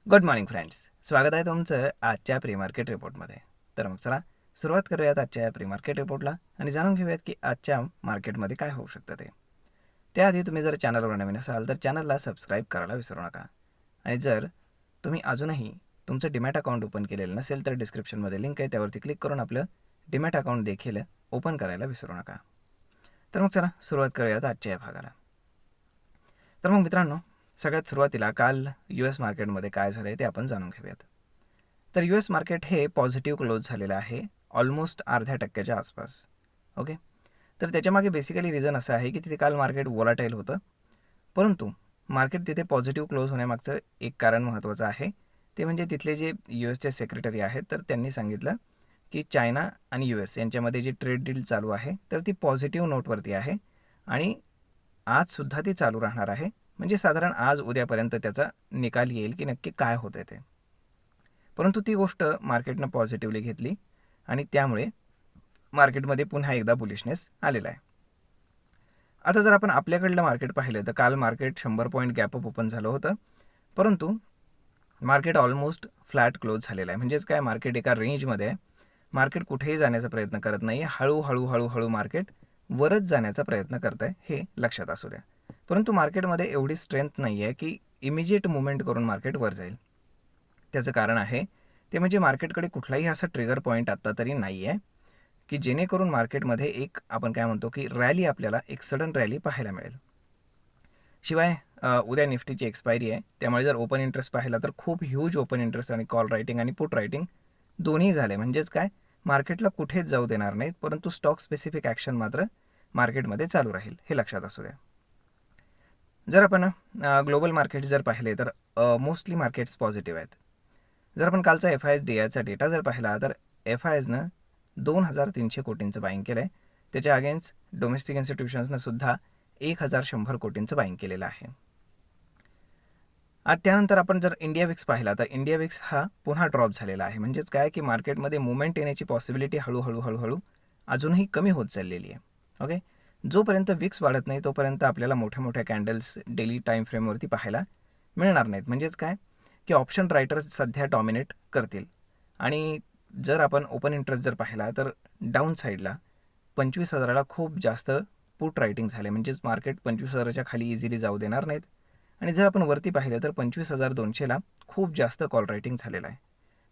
Good morning friends, स्वागत आहे तुमचं आजच्या प्री मार्केट रिपोर्टमध्ये. तर मग चला सुरुवात करूयात आजच्या प्री मार्केट रिपोर्टला आणि जाणून घेऊयात की आजच्या मार्केटमध्ये काय होऊ शकतं ते. त्याआधी तुम्ही जर चॅनलवर नवीन असाल तर चॅनलला सबस्क्राईब करायला विसरू नका. आणि जर तुम्ही अजूनही तुमचं डीमॅट अकाउंट ओपन केलेलं नसेल तर डिस्क्रिप्शनमध्ये लिंक आहे, त्यावरती क्लिक करून आपलं डीमॅट अकाउंट देखील ओपन करायला विसरू नका. तर मग चला सुरुवात करूयात आजच्या या भागाला. तर मग मित्रांनो, सगळ्यात सुरुवातीला काल US मार्केटमध्ये काय झालं आहे ते आपण जाणून घेऊयात. तर US मार्केट हे पॉझिटिव्ह क्लोज झालेलं आहे ऑलमोस्ट अर्ध्या टक्क्याच्या आसपास. ओके, तर त्याच्यामागे बेसिकली रिझन असं आहे की तिथे काल मार्केट वोलाटाईल होतं, परंतु मार्केट तिथे पॉझिटिव्ह क्लोज होण्यामागचं एक कारण महत्त्वाचं आहे. ते म्हणजे तिथले जे USचे सेक्रेटरी आहेत तर त्यांनी सांगितलं की चायना आणि US यांच्यामध्ये जी ट्रेड डील चालू आहे तर ती पॉझिटिव्ह नोटवरती आहे आणि आजसुद्धा ती चालू राहणार आहे. म्हणजे साधारण आज उद्यापर्यंत त्याचा निकाल येईल की नक्की काय होतं ते. परंतु ती गोष्ट मार्केटनं पॉझिटिव्हली घेतली आणि त्यामुळे मार्केटमध्ये पुन्हा एकदा बुलिशनेस आलेला आहे. आता जर आपण आपल्याकडलं मार्केट पाहिलं तर काल मार्केट 100 पॉईंट गॅपअप ओपन झालं होतं, परंतु मार्केट ऑलमोस्ट फ्लॅट क्लोज झालेलं आहे. म्हणजेच काय, मार्केट एका रेंजमध्ये आहे. मार्केट कुठेही जाण्याचा प्रयत्न करत नाही आहे. हळूहळू मार्केट वरच जाण्याचा प्रयत्न करत आहे, हे लक्षात असू द्या. परंतु मार्केटमध्ये एवढी स्ट्रेंथ नाही आहे की इमिजिएट मुवमेंट करून मार्केट वर जाईल. त्याचं कारण आहे ते म्हणजे मार्केटकडे कुठलाही असा ट्रिगर पॉईंट आत्ता तरी नाही आहे की जेणेकरून मार्केटमध्ये एक आपण काय म्हणतो की रॅली, आपल्याला एक सडन रॅली पाहायला मिळेल. शिवाय उद्या निफ्टीची एक्सपायरी आहे, त्यामुळे जर ओपन इंटरेस्ट पाहिला तर खूप ह्यूज ओपन इंटरेस्ट आणि कॉल रायटिंग आणि पुट रायटिंग दोन्ही झाले. म्हणजेच काय, मार्केटला कुठेच जाऊ देणार नाहीत, परंतु स्टॉक स्पेसिफिक ॲक्शन मात्र मार्केटमध्ये चालू राहील, हे लक्षात असू द्या. जर आपण ग्लोबल मार्केट्स जर पाहिले तर मोस्टली मार्केट्स पॉझिटिव्ह आहेत. जर आपण कालचा FIS DIचा डेटा जर पाहिला तर FISनं 2,300 कोटींचं बाईंग केलं आहे. त्याच्या अगेन्स्ट डोमेस्टिक इन्स्टिट्यूशन्सनं सुद्धा 1,100 कोटींचं बाईंग केलेलं आहे. त्यानंतर आपण जर इंडिया विक्स पाहिला तर इंडिया विक्स हा पुन्हा ड्रॉप झालेला आहे. म्हणजेच काय की मार्केटमध्ये मुवमेंट येण्याची पॉसिबिलिटी हळूहळू अजूनही कमी होत चाललेली आहे. ओके, जोपर्यंत विक्स वाढत नाही तोपर्यंत आपल्याला मोठ्या मोठ्या कॅन्डल्स डेली टाईम फ्रेमवरती पाहायला मिळणार नाहीत. म्हणजेच काय की ऑप्शन रायटर्स सध्या डॉमिनेट करतील. आणि जर आपण ओपन इंटरेस्ट जर पाहिला तर डाऊन साईडला 25,000ला खूप जास्त पुट रायटिंग झाले. म्हणजेच मार्केट 25,000च्या खाली इझिली जाऊ देणार नाहीत. आणि जर आपण वरती पाहिलं तर 25,200ला खूप जास्त कॉल रायटिंग झालेलं आहे.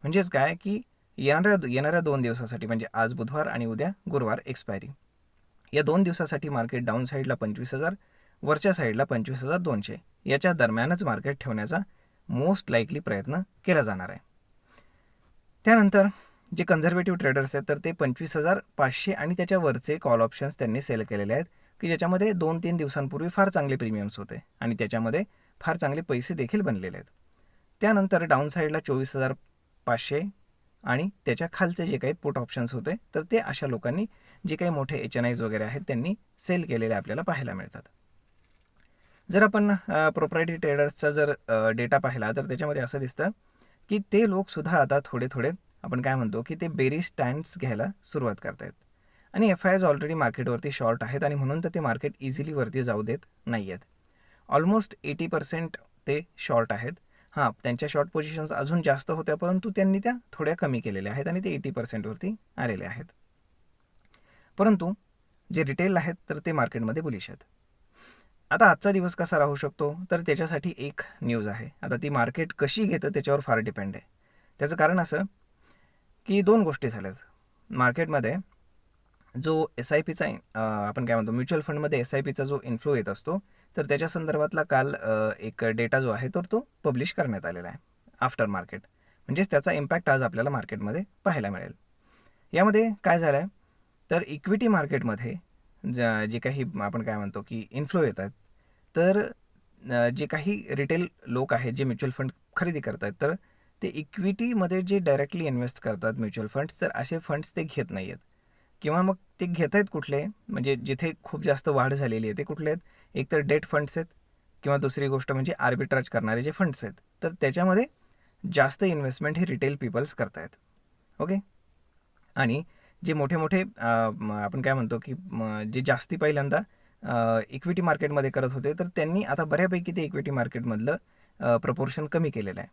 म्हणजेच काय की येणाऱ्या 2 दिवसासाठी, म्हणजे आज बुधवार आणि उद्या गुरुवार एक्सपायरी, या 2 दिवसासाठी मार्केट डाऊन साईडला 25,000, वरच्या साईडला 25,200 याच्या दरम्यानच मार्केट ठेवण्याचा मोस्ट लाईकली प्रयत्न केला जाणार आहे. त्यानंतर जे कन्झर्वेटिव्ह ट्रेडर्स आहेत तर ते 25,500 आणि त्याच्या वरचे कॉल ऑप्शन्स त्यांनी सेल केलेले आहेत की ज्याच्यामध्ये 2-3 दिवसांपूर्वी फार चांगले प्रीमियम्स होते आणि त्याच्यामध्ये फार चांगले पैसे देखील बनलेले आहेत. त्यानंतर डाऊन साईडला 24,500 आणि त्याच्या खालचे जे काही पुट ऑप्शन्स होते तर ते अशा लोकांनी, जे काही मोठे HNIs वगैरे आहेत, त्यांनी सेल केलेले आपल्याला पाहायला मिळतात. जर आपण प्रोप्रायटरी ट्रेडर्सचा जर डेटा पाहिला तर त्याच्यामध्ये असं दिसतं की ते लोकसुद्धा आता थोडे आपण काय म्हणतो की ते बेरिश स्टँड्स घ्यायला सुरुवात करत आहेत. आणि FIs ऑलरेडी मार्केटवरती शॉर्ट आहेत आणि म्हणून तर ते मार्केट इझिली वरती जाऊ देत नाही आहेत. ऑलमोस्ट 80% ते शॉर्ट आहेत. हां, त्यांच्या शॉर्ट पोझिशन्स अजून जास्त होत्या, परंतु त्यांनी त्या थोड्या कमी केलेल्या आहेत आणि ते 80%वरती आलेले आहेत. परंतु जे रिटेल आहेत तर ते मार्केटमध्ये बुलिश आहेत. आता आजचा दिवस कसा राहू शकतो तर त्याच्यासाठी एक न्यूज आहे. आता ती मार्केट कशी घेतं त्याच्यावर फार डिपेंड आहे. त्याचं कारण असं की 2 गोष्टी झाल्यात. मार्केटमध्ये जो SIPचा आपण काय म्हणतो, म्युच्युअल फंडमध्ये SIPचा जो इन्फ्लो येत असतो तर त्याच्या संदर्भातला काल एक डेटा जो आहे तर तो पब्लिश करण्यात आलेला आहे आफ्टर मार्केट. म्हणजेच त्याचा इम्पॅक्ट आज आपल्याला मार्केटमध्ये पाहायला मिळेल. यामध्ये काय झालं आहे तर इक्विटी मार्केटमध्ये जे काही आपण काय म्हणतो की इन्फ्लो येतात, तर जे काही रिटेल लोक आहेत जे म्युच्युअल फंड खरेदी करतात तर ते इक्विटीमध्ये जे डायरेक्टली इन्व्हेस्ट करतात म्युच्युअल फंड्स, तर असे फंड्स ते घेत नाही आहेत. किंवा मग ते घेत आहेत कुठले, म्हणजे जिथे खूप जास्त वाढ झालेली आहे ते कुठले आहेत, एक तर डेट फंड्स आहेत किंवा दुसरी गोष्ट म्हणजे आर्बिट्राज करणारे जे फंड्स आहेत, तर त्याच्यामध्ये जास्त इन्व्हेस्टमेंट हे रिटेल पीपल्स करतायत. ओके, आणि जे मोठे आपण काय म्हणतो की जे जास्ती पहिल्यांदा इक्विटी मार्केटमध्ये करत होते तर त्यांनी आता बऱ्यापैकी ते इक्विटी मार्केटमधलं प्रपोर्शन कमी केलेलं आहे.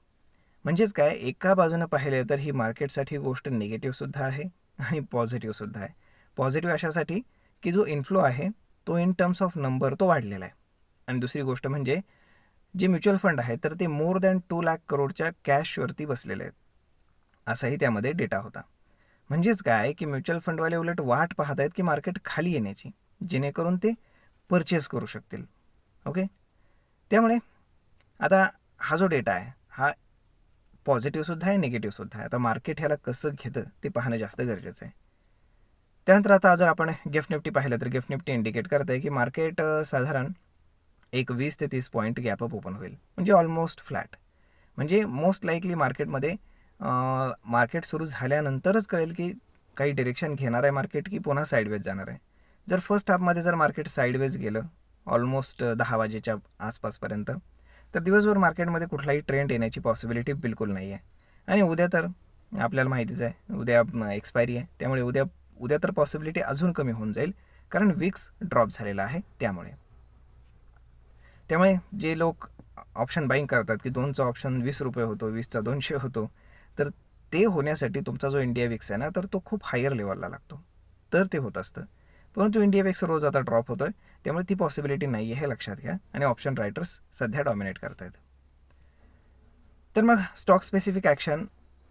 म्हणजेच काय, एका बाजूनं पाहिलं तर ही मार्केटसाठी गोष्ट निगेटिव्हसुद्धा आहे आणि पॉझिटिव्हसुद्धा आहे. पॉझिटिव्ह अशासाठी की जो इन्फ्लो आहे तो इन टर्म्स ऑफ नंबर तो वाढलेला आहे. आणि दुसरी गोष्ट म्हणजे जे म्युच्युअल फंड आहे तर ते मोर दॅन 2 लाख करोडच्या कॅशवरती बसलेले आहेत, असाही त्यामध्ये डेटा होता. म्हणजेच काय की म्युच्युअल फंडवाले उलट वाट पाहत आहेत की मार्केट खाली येण्याची, जेणेकरून ते परचेस करू शकतील. ओके, त्यामुळे आता हा जो डेटा आहे हा पॉझिटिव्हसुद्धा आहे, निगेटिव्हसुद्धा आहे. आता मार्केट ह्याला कसं घेतं ते पाहणं जास्त गरजेचं आहे. त्यानंतर आता जर आपण गिफ्ट निफ्टी पाहिलं तर गिफ्ट निफ्टी इंडिकेट करत आहे की मार्केट साधारण एक 20 ते 30 पॉईंट गॅपअप ओपन होईल, म्हणजे ऑलमोस्ट फ्लॅट. म्हणजे मोस्ट लाईकली मार्केटमध्ये मार्केट सुरू झाल्यानंतरच कळेल की काही डिरेक्शन घेणार आहे मार्केट की पुन्हा साईडवेज जाणार आहे. जर फर्स्ट हाफमध्ये जर मार्केट साईडवेज गेलं ऑलमोस्ट 10 वाजेच्या आसपासपर्यंत, तर दिवसभर मार्केटमध्ये कुठलाही ट्रेंड येण्याची पॉसिबिलिटी बिलकुल नाही आहे. आणि उद्या तर आपल्याला माहितीच आहे, उद्या एक्सपायरी आहे, त्यामुळे उद्या तर पॉसिबिलिटी अजून कमी होऊन जाईल, कारण विक्स ड्रॉप झालेला आहे. त्यामुळे जे लोक ऑप्शन बाईंग करतात की 2चा ऑप्शन 20 रुपये होतो, 20चा 200 होतो, तर ते होण्यासाठी तुमचा जो इंडिया विक्स आहे ना, तर तो खूप हायर लेवलला लागतो, तर ते होत असतं. परंतु इंडिया विक्स रोज आता ड्रॉप होतोय, त्यामुळे ती पॉसिबिलिटी नाही आहे हे लक्षात घ्या. आणि ऑप्शन रायटर्स सध्या डॉमिनेट करत आहेत. तर मग stock specific action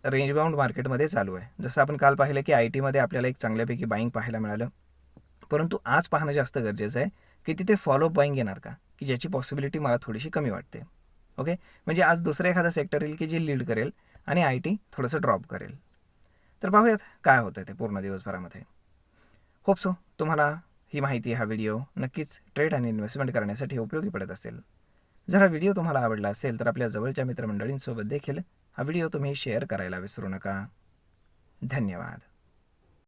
range bound मार्केटमध्ये चालू आहे. जसं आपण काल पाहिलं की आय टीमध्ये आपल्याला एक चांगल्यापैकी बाईंग पाहायला मिळालं, परंतु आज पाहणं जास्त गरजेचं आहे की तिथे फॉलोअप बाईंग येणार का, की ज्याची पॉसिबिलिटी मला थोडीशी कमी वाटते. ओके, म्हणजे आज दुसरं एखादा सेक्टर येईल की जे लीड करेल आणि आय टी थोडंसं ड्रॉप करेल. तर पाहूयात काय होतं ते पूर्ण दिवसभरामध्ये. होप सो तुम्हाला ही माहिती, हा व्हिडिओ नक्कीच ट्रेड आणि इन्व्हेस्टमेंट करण्यासाठी उपयोगी पडत असेल. जर हा व्हिडिओ तुम्हाला आवडला असेल तर आपल्या जवळच्या मित्रमंडळींसोबत देखील हा व्हिडिओ तुम्ही शेअर करायला विसरू नका. धन्यवाद.